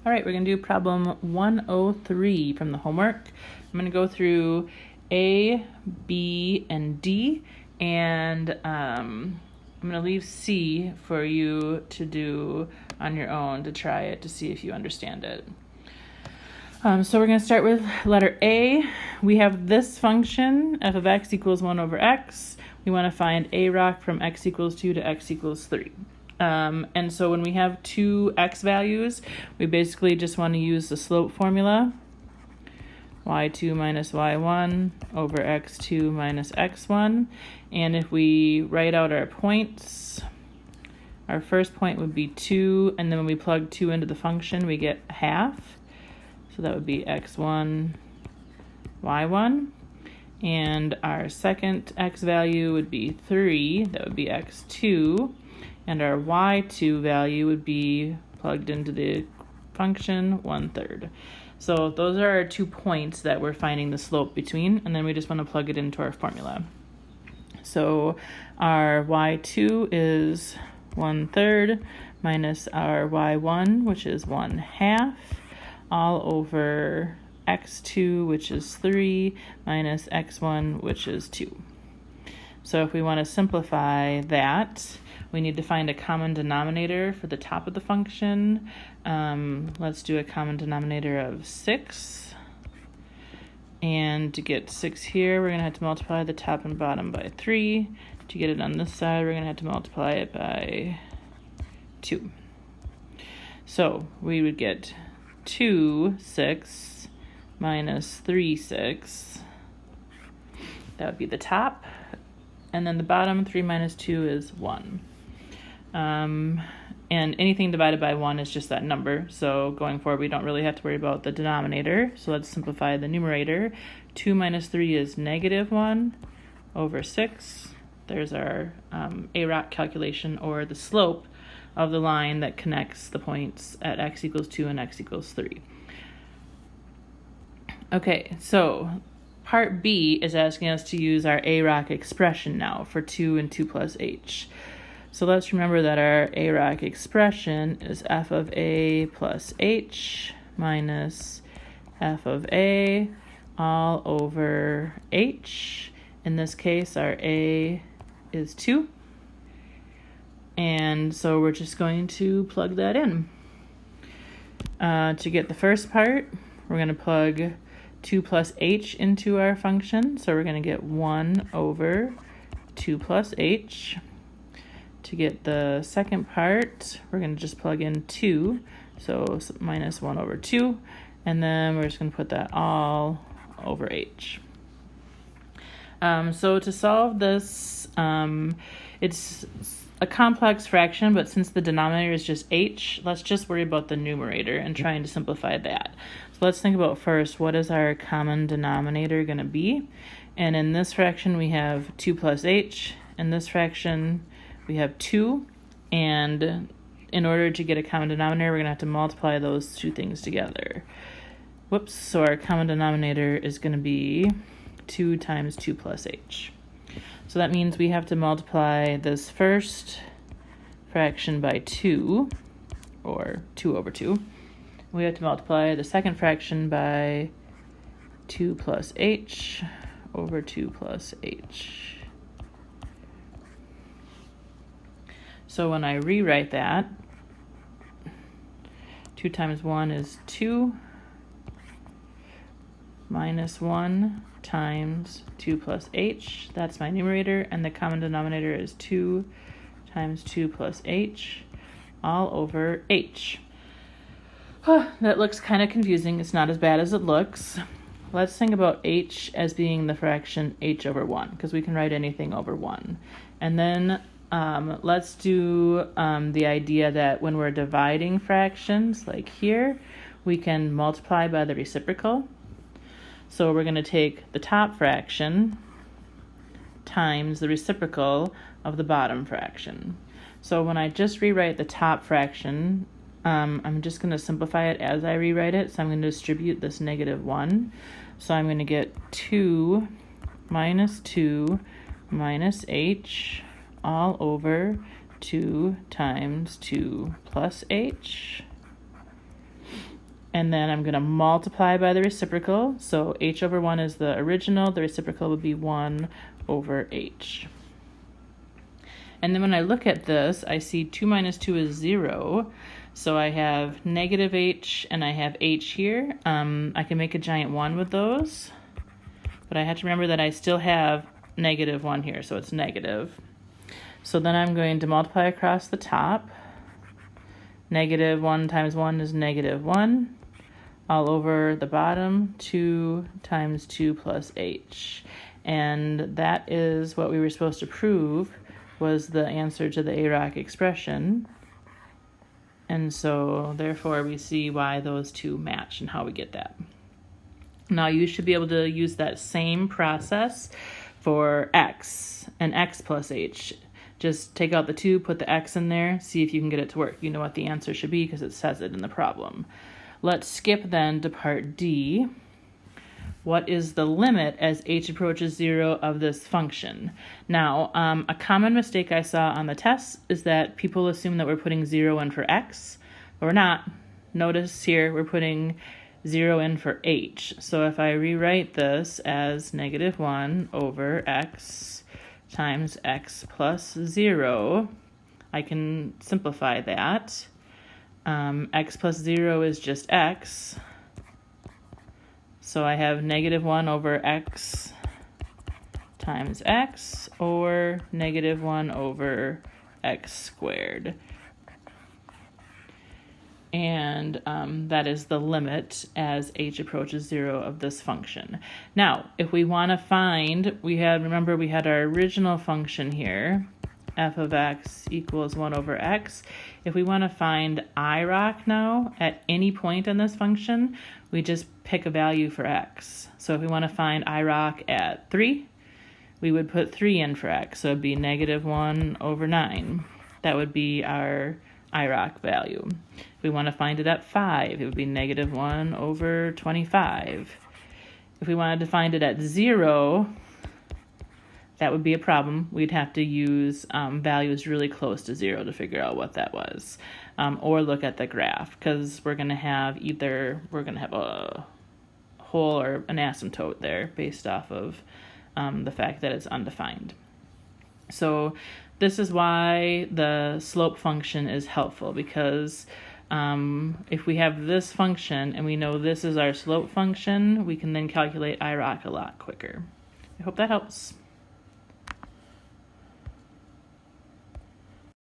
All right, we're going to do problem 103 from the homework. I'm going to go through A, B, and D, and I'm going to leave C for you to do on your own to try it to see if you understand it. So we're going to start with letter A. We have this function, f of x equals 1 over x. We want to find a rock from x equals 2 to x equals 3. And so when we have two x values, we basically just want to use the slope formula, y2 minus y1 over x2 minus x1. And if we write out our points, our first point would be 2, and then when we plug 2 into the function, we get half. So that would be x1, y1. And our second x value would be 3, that would be x2. And our y2 value would be plugged into the function 1/3. So those are our 2 points that we're finding the slope between, and then we just want to plug it into our formula. So our y2 is 1/3 minus our y1, which is 1/2, all over x2, which is 3, minus x1, which is 2. So if we want to simplify that, we need to find a common denominator for the top of the function. Let's do a common denominator of 6. And to get 6 here, we're going to have to multiply the top and bottom by 3. To get it on this side, we're going to have to multiply it by 2. So we would get 2, 6 minus 3, 6. That would be the top. And then the bottom, 3 minus 2 is 1. And anything divided by 1 is just that number. So going forward, we don't really have to worry about the denominator. So let's simplify the numerator. 2 minus 3 is negative 1 over 6. There's our AROC calculation, or the slope of the line that connects the points at x equals 2 and x equals 3. Okay, so part B is asking us to use our AROC expression now for 2 and 2 plus h. So let's remember that our AROC expression is f of a plus h minus f of a all over h. In this case, our a is 2. And so we're just going to plug that in. To get the first part, we're going to plug 2 plus h into our function. So we're going to get 1 over 2 plus h. To get the second part, we're going to just plug in 2. So minus 1 over 2. And then we're just going to put that all over h. So to solve this, it's a complex fraction, but since the denominator is just h, let's just worry about the numerator and trying to simplify that. So let's think about first, what is our common denominator going to be? And in this fraction, we have 2 plus h. In this fraction, we have 2. And in order to get a common denominator, we're going to have to multiply those two things together. Whoops, so our common denominator is going to be 2 times 2 plus h. So that means we have to multiply this first fraction by 2, or 2 over 2. We have to multiply the second fraction by 2 plus h over 2 plus h. So when I rewrite that, 2 times 1 is 2, minus 1 times 2 plus h, that's my numerator, and the common denominator is 2 times 2 plus h, all over h. That looks kind of confusing. It's not as bad as it looks. Let's think about h as being the fraction h over 1, because we can write anything over 1. And then let's do the idea that when we're dividing fractions, like here, we can multiply by the reciprocal. So we're going to take the top fraction times the reciprocal of the bottom fraction. So when I just rewrite the top fraction, I'm just going to simplify it as I rewrite it. So I'm going to distribute this negative 1. So I'm going to get 2 minus h all over 2 times 2 plus h. and then I'm going to multiply by the reciprocal. So h over 1 is the original. The reciprocal would be 1 over h. And then when I look at this, I see 2 minus 2 is 0. So I have negative h and I have h here. I can make a giant 1 with those. But I have to remember that I still have negative 1 here, so it's negative. So then I'm going to multiply across the top. Negative 1 times 1 is negative 1. All over the bottom, 2 times 2 plus h. And that is what we were supposed to prove was the answer to the AROC expression. And so therefore we see why those two match and how we get that. Now you should be able to use that same process for x and x plus h. Just take out the 2, put the x in there, see if you can get it to work. You know what the answer should be because it says it in the problem. Let's skip then to part D. What is the limit as h approaches 0 of this function? Now, a common mistake I saw on the test is that people assume that we're putting 0 in for x, but we're not. Notice here we're putting 0 in for h. So if I rewrite this as negative 1 over x times x plus 0, I can simplify that. X plus 0 is just x. So I have negative 1 over x times x, or negative 1 over x squared. And that is the limit as h approaches 0 of this function. Now, if we want to find, remember we had our original function here, f of x equals 1 over x. If we want to find IROC now at any point in this function, we just pick a value for x. So if we want to find IROC at 3, we would put 3 in for x. So it would be negative 1 over 9. That would be our IROC value. If we want to find it at 5, it would be negative 1 over 25. If we wanted to find it at 0, that would be a problem. We'd have to use values really close to 0 to figure out what that was. Or look at the graph, because we're going to have a whole or an asymptote there based off of the fact that it's undefined. So this is why the slope function is helpful, because if we have this function and we know this is our slope function, we can then calculate IROC a lot quicker. I hope that helps.